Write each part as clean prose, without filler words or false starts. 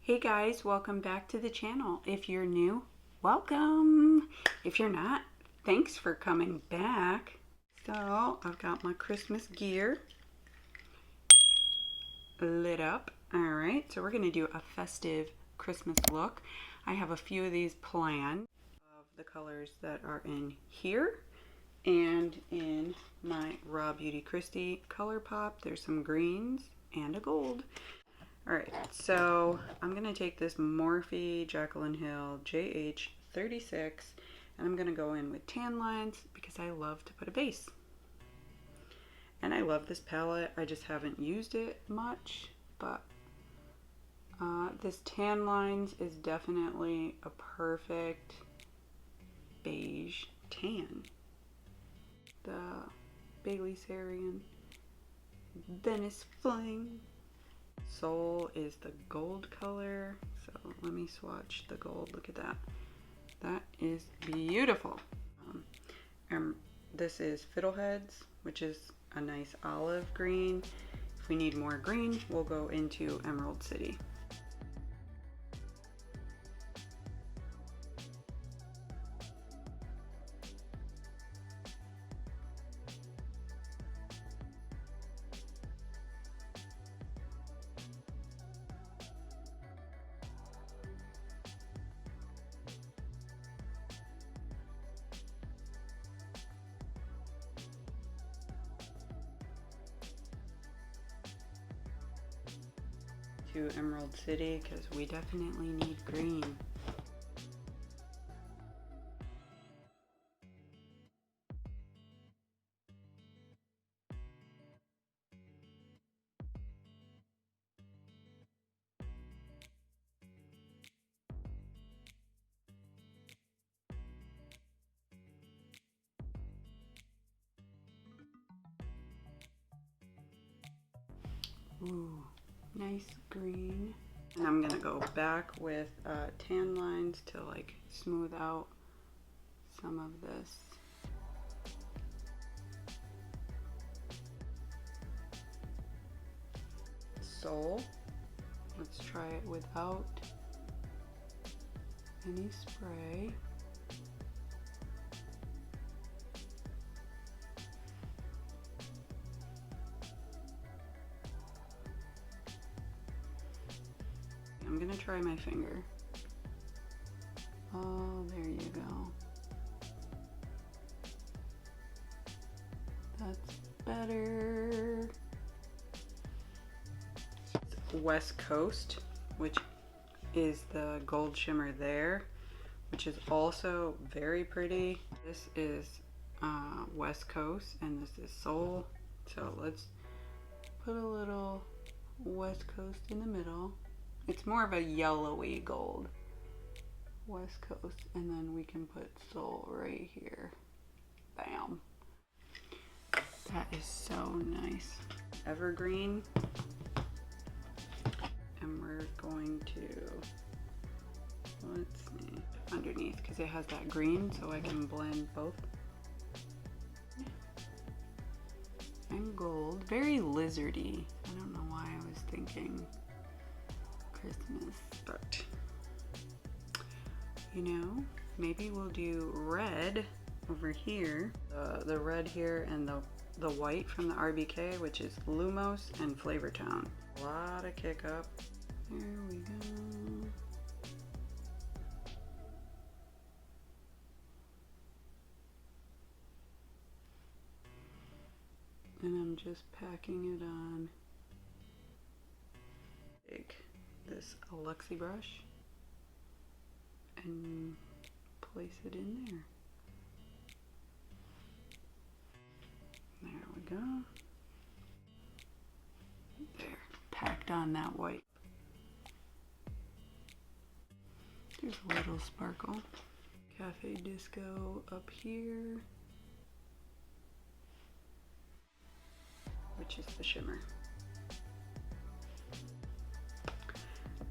Hey guys, welcome back to the channel. If you're new, welcome. If you're not, thanks for coming back. So I've got my Christmas gear lit up. All right, so we're gonna do a festive Christmas look. I have a few of these planned of the colors that are in here and in my Raw Beauty Christie color pop. There's some greens and a gold. All right, so I'm gonna take this Morphe Jaclyn Hill JH36 and I'm gonna go in with tan lines because I love to put a base. And I love this palette. I just haven't used it much, but this tan lines is definitely a perfect beige tan. The Bailey Sarian Venice Fling Soul is the gold color. So let me swatch the gold. Look at that. That is beautiful. This is Fiddleheads, which is a nice olive green. If we need more green, we'll go into Emerald City. To Emerald City because we definitely need green. Ooh, nice green. And I'm gonna go back with tan lines to like smooth out some of this. Soul. Let's try it without any spray. I'm gonna try my finger. Oh, there you go. That's better. West Coast, which is the gold shimmer there, which is also very pretty. This is West Coast and this is Soul. So let's put a little West Coast in the middle. It's more of a yellowy gold. West Coast, and then we can put Soul right here. Bam. That is so nice. Evergreen. And we're going to, let's see, underneath because it has that green, so I can blend both. And gold. Very lizardy. I don't know why I was thinking Christmas, but you know, maybe we'll do red over here, the red here, and the white from the RBK, which is Lumos and Flavortown. A lot of kick up. There we go. And I'm just packing it on. Take this Luxie brush and place it in there. There we go. There, packed on that white. There's a little sparkle. Cafe Disco up here, which is the shimmer.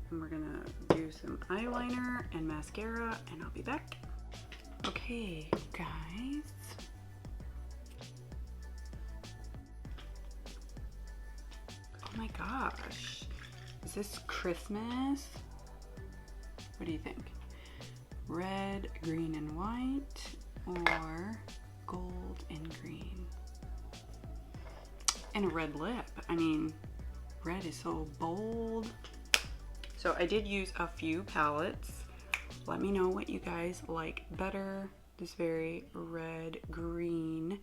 And we're gonna do some eyeliner and mascara and I'll be back. Okay, guys. Oh my gosh. Is this Christmas? What do you think? Red, green, and white, or gold and green? And a red lip. I mean, red is so bold. So I did use a few palettes. Let me know what you guys like better. This very red, green,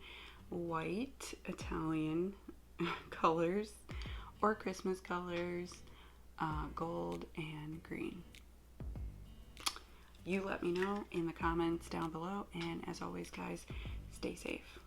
white, Italian colors, or Christmas colors, gold and green. You let me know in the comments down below, and as always guys, stay safe.